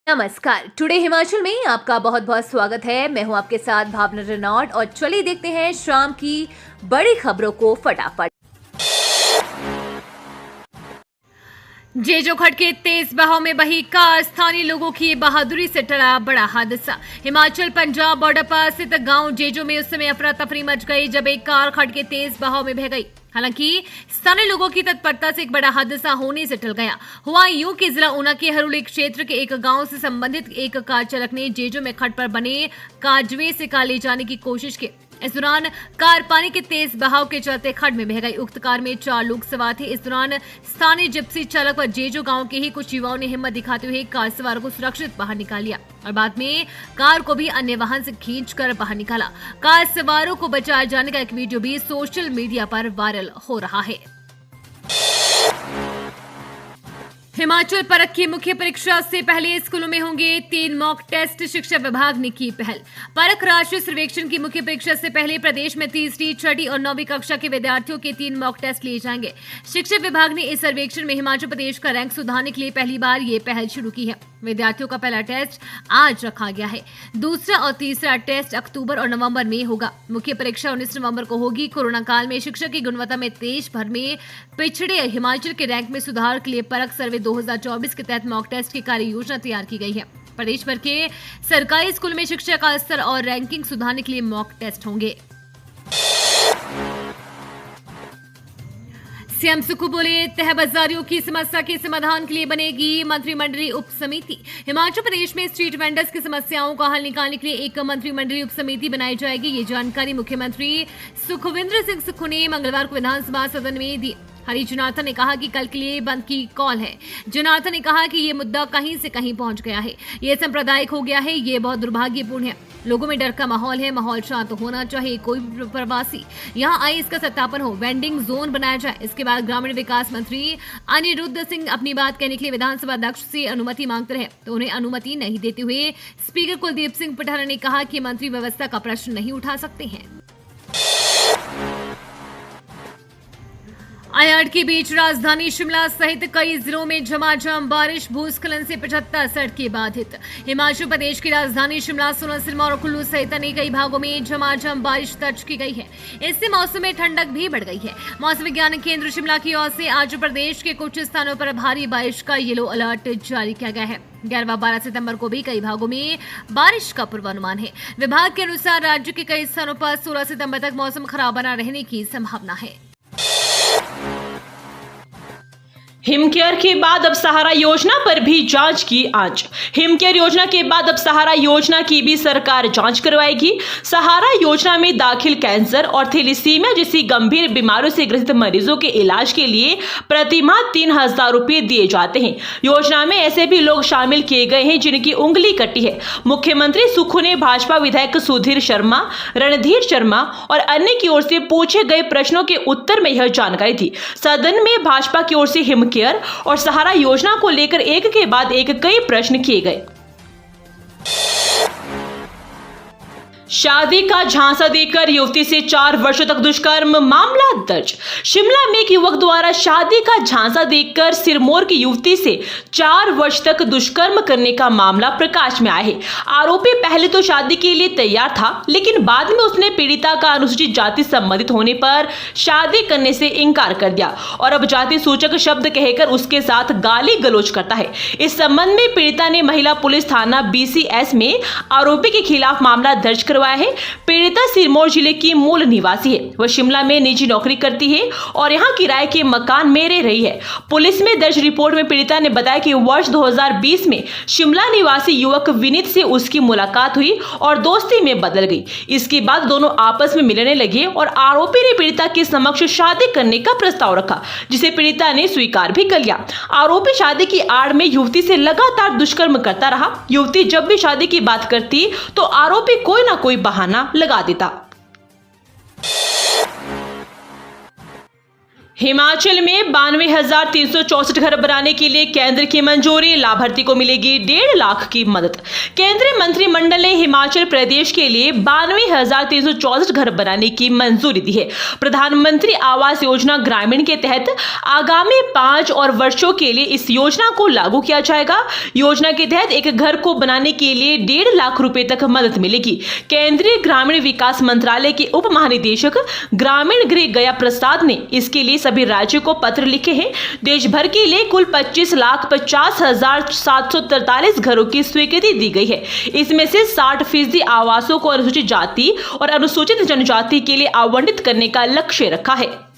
नमस्कार। टुडे हिमाचल में आपका बहुत बहुत स्वागत है। मैं हूं आपके साथ भावना रेनॉल्ड और चलिए देखते हैं शाम की बड़ी खबरों को फटाफट। जेजो खड्ड के तेज बहाव में बही कार, स्थानीय लोगों की बहादुरी से टला बड़ा हादसा। हिमाचल पंजाब बॉर्डर पर स्थित गांव जेजो में उस समय अफरा तफरी मच गई जब एक कार खड्ड के तेज बहाव में बह गई। हालांकि स्थानीय लोगों की तत्परता से एक बड़ा हादसा होने से टल गया। हुआ यूं कि जिला ऊना के हरुली क्षेत्र के एक गांव से संबंधित एक कार चालक ने जेजो में खड्ड पर बने काजवे से कार ले जाने की कोशिश की। इस दौरान कार पानी के तेज बहाव के चलते खड्ड में बह गई। उक्त कार में 4 लोग सवार थे। इस दौरान स्थानीय जिप्सी चालक व जेजो गांव के ही कुछ युवाओं ने हिम्मत दिखाते हुए कार सवारों को सुरक्षित बाहर निकाल लिया और बाद में कार को भी अन्य वाहन से खींचकर बाहर निकाला। कार सवारों को बचाए जाने का एक वीडियो भी सोशल मीडिया पर वायरल हो रहा है। हिमाचल परख की मुख्य परीक्षा से पहले स्कूलों में होंगे 3 मॉक टेस्ट। शिक्षा विभाग ने की पहल। परख राष्ट्रीय सर्वेक्षण की मुख्य परीक्षा से पहले प्रदेश में तीसरी, छठी और 9वीं कक्षा के विद्यार्थियों के 3 मॉक टेस्ट लिए जाएंगे। शिक्षा विभाग ने इस सर्वेक्षण में हिमाचल प्रदेश का रैंक सुधारने के लिए पहली बार ये पहल शुरू की है। विद्यार्थियों का पहला टेस्ट आज रखा गया है। दूसरा और तीसरा टेस्ट अक्टूबर और नवंबर में होगा। मुख्य परीक्षा 19 नवंबर को होगी। कोरोना काल में शिक्षा की गुणवत्ता में देश भर में पिछड़े हिमाचल के रैंक में सुधार के लिए परख सर्वे 2024 के तहत मॉक टेस्ट की कार्य योजना तैयार की गई है। प्रदेश भर के सरकारी स्कूल में शिक्षा का स्तर और रैंकिंग सुधारने के लिए मॉक टेस्ट होंगे। सीएम सुक्खू बोले, तहबाजारियों की समस्या के समाधान के लिए बनेगी मंत्रिमंडलीय उप समिति। हिमाचल प्रदेश में स्ट्रीट वेंडर्स की समस्याओं का हल निकालने के लिए एक मंत्रिमंडलीय उप समिति बनाई जाएगी। ये जानकारी मुख्यमंत्री सुखविंदर सिंह सुक्खू ने मंगलवार को विधानसभा सदन में दी। हरी जनार्दन ने कहा कि कल के लिए बंद की कॉल है। जनार्दन ने कहा कि ये मुद्दा कहीं से कहीं पहुंच गया है, ये सांप्रदायिक हो गया है, ये बहुत दुर्भाग्यपूर्ण है। लोगों में डर का माहौल है, माहौल शांत होना चाहिए। कोई प्रवासी यहाँ आए इसका सत्यापन हो, वेंडिंग जोन बनाया जाए। इसके बाद ग्रामीण विकास मंत्री अनिरुद्ध सिंह अपनी बात कहने के लिए विधानसभा अध्यक्ष से अनुमति मांगते रहे तो उन्हें अनुमति नहीं देते हुए स्पीकर कुलदीप सिंह पठानिया ने कहा कि मंत्री व्यवस्था का प्रश्न नहीं उठा सकते हैं। आयाड़ के बीच राजधानी शिमला सहित कई जिलों में झमाझम बारिश, भूस्खलन से 75 सड़कें बाधित। हिमाचल प्रदेश की राजधानी शिमला, सोलन, सिरमौर और कुल्लू सहित अनेक कई भागों में झमाझम बारिश दर्ज की गई है। इससे मौसम में ठंडक भी बढ़ गई है। मौसम विज्ञान केंद्र शिमला की ओर से आज प्रदेश के कुछ स्थानों पर भारी बारिश का येलो अलर्ट जारी किया गया है। 11 व 12 सितंबर को भी कई भागों में बारिश का पूर्वानुमान है। विभाग के अनुसार राज्य के कई स्थानों पर 16 सितंबर तक मौसम खराब बना रहने की संभावना है। हिमकेयर के बाद अब सहारा योजना पर भी जांच की आंच। हिमकेयर योजना के बाद अब सहारा योजना की भी सरकार जांच करवाएगी। सहारा योजना में दाखिल कैंसर और थैलेसीमिया जैसी गंभीर बीमारियों से ग्रसित मरीजों के इलाज के लिए प्रतिमाह 3000 रुपए दिए जाते हैं। योजना में ऐसे भी लोग शामिल किए गए हैं जिनकी उंगली कटी है। मुख्यमंत्री सुक्खू ने भाजपा विधायक सुधीर शर्मा, रणधीर शर्मा और अन्य की ओर से पूछे गए प्रश्नों के उत्तर में यह जानकारी दी। सदन में भाजपा की ओर से हिमकेयर और सहारा योजना को लेकर एक के बाद एक कई प्रश्न किए गए। शादी का झांसा देकर युवती से 4 वर्षों तक दुष्कर्म, मामला दर्ज। शिमला में एक युवक द्वारा शादी का झांसा देकर सिरमौर की युवती से 4 वर्ष तक दुष्कर्म करने का मामला प्रकाश में आया है। आरोपी पहले तो शादी के लिए तैयार था, लेकिन बाद में उसने पीड़िता का अनुसूचित जाति संबंधित होने पर शादी करने से इनकार कर दिया और अब जाति सूचक शब्द कहकर उसके साथ गाली गलौज करता है। इस संबंध में पीड़िता ने महिला पुलिस थाना BCS में आरोपी के खिलाफ मामला दर्ज करवाया है। पीड़िता सिरमौर जिले की मूल निवासी है। वह शिमला में निजी नौकरी करती है और यहां किराए के मकान में रह रही है। पुलिस में दर्ज रिपोर्ट में पीड़िता ने बताया कि वर्ष 2020 में शिमला निवासी युवक विनीत से उसकी मुलाकात हुई और दोस्ती में बदल गई। इसके बाद दोनों आपस में मिलने लगे और आरोपी ने पीड़िता के समक्ष शादी करने का प्रस्ताव रखा, जिसे पीड़िता ने स्वीकार भी कर लिया। आरोपी शादी की आड़ में युवती से लगातार दुष्कर्म करता रहा। युवती जब भी शादी की बात करती तो आरोपी कोई ना कोई बहाना लगा देता। हिमाचल में 92,364 घर बनाने के लिए केंद्र की मंजूरी, लाभार्थी को मिलेगी 1.5 लाख की मदद। केंद्रीय मंत्रिमंडल ने हिमाचल प्रदेश के लिए 92,364 घर बनाने की मंजूरी दी है। प्रधानमंत्री आवास योजना ग्रामीण के तहत आगामी 5 और वर्षों के लिए इस योजना को लागू किया जाएगा। योजना के तहत एक घर को बनाने के लिए 1.5 लाख रुपए तक मदद मिलेगी। केंद्रीय ग्रामीण विकास मंत्रालय के उप महानिदेशक ग्रामीण गृह गया प्रसाद ने इसके लिए सभी राज्यों को पत्र लिखे हैं। देश भर के लिए कुल 25,50,743 घरों की स्वीकृति दी गई है। इसमें से 60% आवासों को अनुसूचित जाति और अनुसूचित जनजाति के लिए आवंटित करने का लक्ष्य रखा है।